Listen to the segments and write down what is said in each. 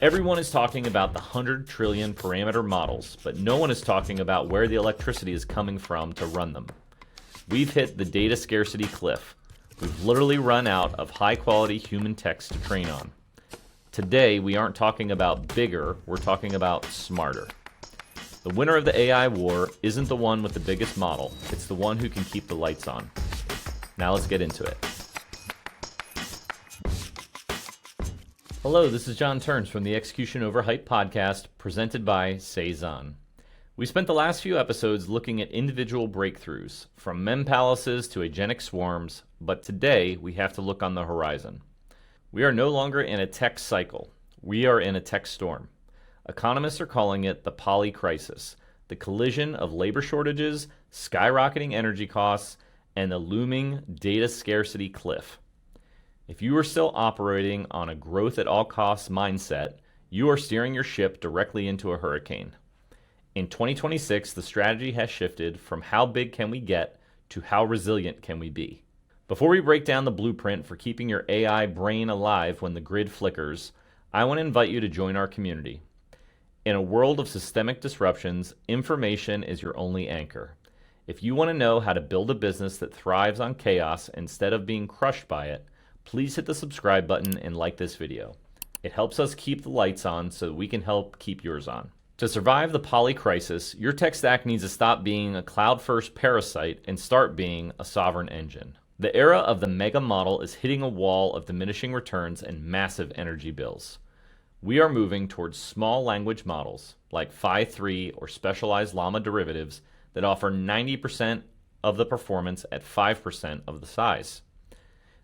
Everyone is talking about the 100 trillion parameter models, but no one is talking about where the electricity is coming from to run them. We've hit the data scarcity cliff. We've literally run out of high-quality human text to train on. Today, we aren't talking about bigger, we're talking about smarter. The winner of the AI war isn't the one with the biggest model, it's the one who can keep the lights on. Now let's get into it. Hello, this is John Turns from the Execution Over Hype podcast, presented by Cezanne. We spent the last few episodes looking at individual breakthroughs, from mem palaces to agentic swarms, but today we have to look on the horizon. We are no longer in a tech cycle. We are in a tech storm. Economists are calling it the poly crisis, the collision of labor shortages, skyrocketing energy costs, and the looming data scarcity cliff. If you are still operating on a growth at all costs mindset, you are steering your ship directly into a hurricane. In 2026, the strategy has shifted from how big can we get to how resilient can we be. Before we break down the blueprint for keeping your AI brain alive when the grid flickers, I want to invite you to join our community. In a world of systemic disruptions, information is your only anchor. If you want to know how to build a business that thrives on chaos instead of being crushed by it, please hit the subscribe button and like this video. It helps us keep the lights on so that we can help keep yours on. To survive the poly crisis, your tech stack needs to stop being a cloud-first parasite and start being a sovereign engine. The era of the mega model is hitting a wall of diminishing returns and massive energy bills. We are moving towards small language models like Phi 3 or specialized Llama derivatives that offer 90% of the performance at 5% of the size.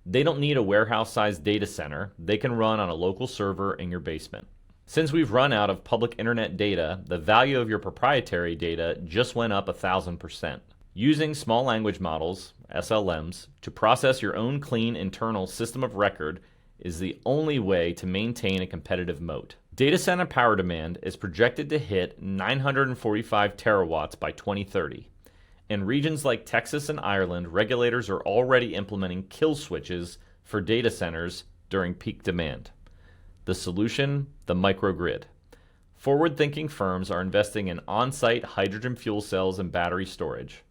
They don't need a warehouse-sized data center. They can run on a local server in your basement. Since we've run out of public internet data, the value of your proprietary data just went up 1,000%. Using small language models, SLMs, to process your own clean internal system of record is the only way to maintain a competitive moat. Data center power demand is projected to hit 945 terawatts by 2030. In regions like Texas and Ireland, regulators are already implementing kill switches for data centers during peak demand. The solution? The microgrid. Forward-thinking firms are investing in on-site hydrogen fuel cells and battery storage.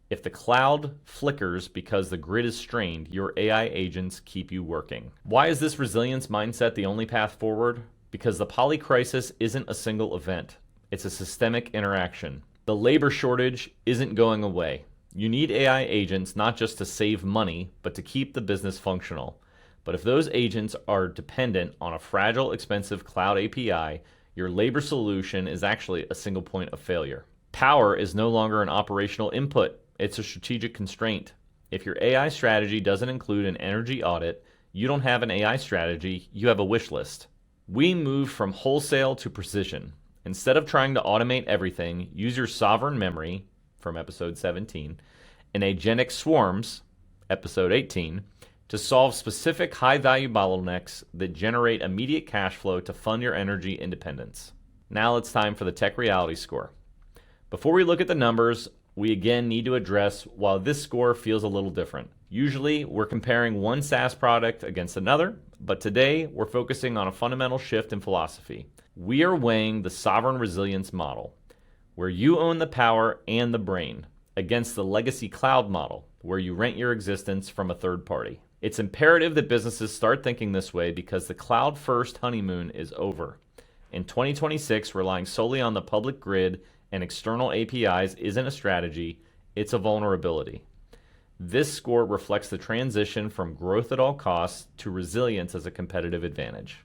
If the cloud flickers because the grid is strained, your AI agents keep you working. Why is this resilience mindset the only path forward? Because the poly crisis isn't a single event. It's a systemic interaction. The labor shortage isn't going away. You need AI agents not just to save money, but to keep the business functional. But if those agents are dependent on a fragile, expensive cloud API, your labor solution is actually a single point of failure. Power is no longer an operational input. It's a strategic constraint. If your AI strategy doesn't include an energy audit, you don't have an AI strategy, you have a wish list. We move from wholesale to precision. Instead of trying to automate everything, use your sovereign memory, from episode 17, and agentic swarms, episode 18, to solve specific high-value bottlenecks that generate immediate cash flow to fund your energy independence. Now it's time for the tech reality score. Before we look at the numbers, we again need to address why this score feels a little different. Usually, we're comparing one SaaS product against another, but today we're focusing on a fundamental shift in philosophy. We are weighing the sovereign resilience model, where you own the power and the brain, against the legacy cloud model, where you rent your existence from a third party. It's imperative that businesses start thinking this way because the cloud-first honeymoon is over. In 2026, relying solely on the public grid and external APIs isn't a strategy, it's a vulnerability. This score reflects the transition from growth at all costs to resilience as a competitive advantage.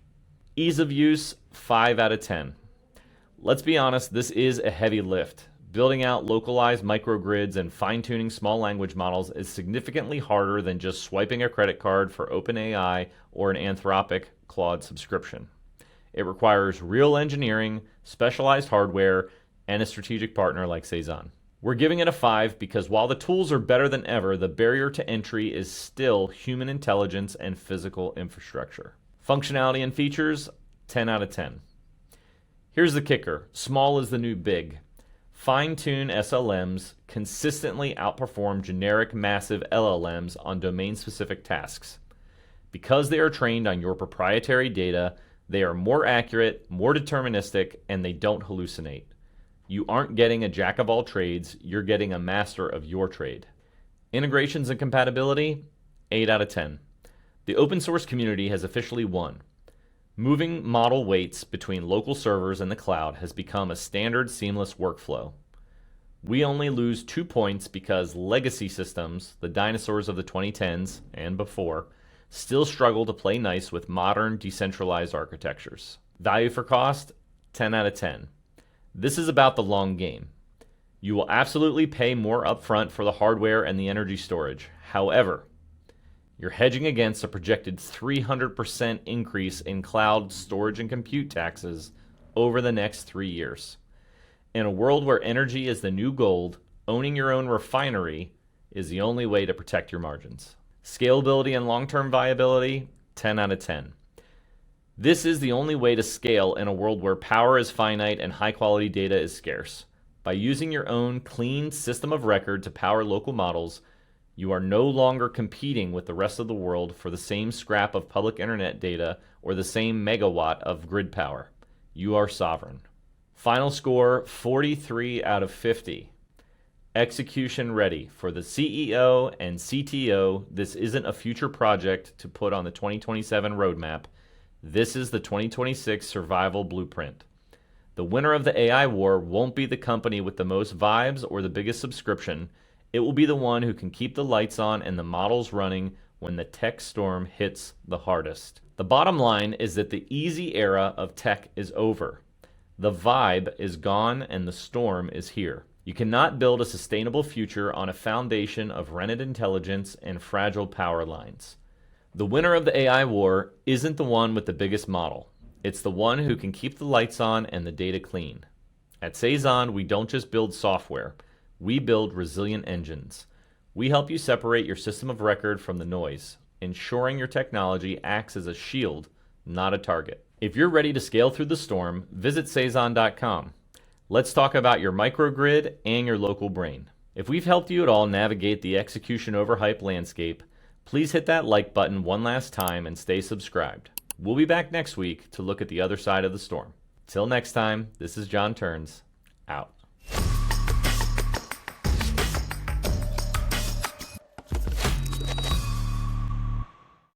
Ease of use, 5 out of 10. Let's be honest, this is a heavy lift. Building out localized microgrids and fine-tuning small language models is significantly harder than just swiping a credit card for OpenAI or an Anthropic Claude subscription. It requires real engineering, specialized hardware, and a strategic partner like Cezanne. We're giving it a 5 because while the tools are better than ever, the barrier to entry is still human intelligence and physical infrastructure. Functionality and features, 10 out of 10. Here's the kicker. Small is the new big. Fine-tune SLMs consistently outperform generic massive LLMs on domain-specific tasks. Because they are trained on your proprietary data, They are more accurate, more deterministic, and they don't hallucinate. You aren't getting a jack of all trades, you're getting a master of your trade. Integrations and compatibility, 8 out of 10. The open source community has officially won. Moving model weights between local servers and the cloud has become a standard seamless workflow. We only lose 2 points because legacy systems, the dinosaurs of the 2010s and before, still struggle to play nice with modern decentralized architectures. Value for cost, 10 out of 10. This is about the long game. You will absolutely pay more upfront for the hardware and the energy storage. However, you're hedging against a projected 300% increase in cloud storage and compute taxes over the next 3 years. In a world where energy is the new gold, owning your own refinery is the only way to protect your margins. Scalability and long-term viability, 10 out of 10. This is the only way to scale in a world where power is finite and high-quality data is scarce. By using your own clean system of record to power local models, you are no longer competing with the rest of the world for the same scrap of public internet data or the same megawatt of grid power. You are sovereign. Final score, 43 out of 50. Execution ready. For the CEO and CTO, this isn't a future project to put on the 2027 roadmap. This is the 2026 survival blueprint. The winner of the AI war won't be the company with the most vibes or the biggest subscription. It will be the one who can keep the lights on and the models running when the tech storm hits the hardest. The bottom line is that the easy era of tech is over. The vibe is gone and the storm is here. You cannot build a sustainable future on a foundation of rented intelligence and fragile power lines. The winner of the AI war isn't the one with the biggest model. It's the one who can keep the lights on and the data clean. At Cezanne, we don't just build software. We build resilient engines. We help you separate your system of record from the noise, ensuring your technology acts as a shield, not a target. If you're ready to scale through the storm, visit Cezanne.com. Let's talk about your microgrid and your local brain. If we've helped you at all navigate the execution over hype landscape, please hit that like button one last time and stay subscribed. We'll be back next week to look at the other side of the storm. Till next time, this is John Turns, out.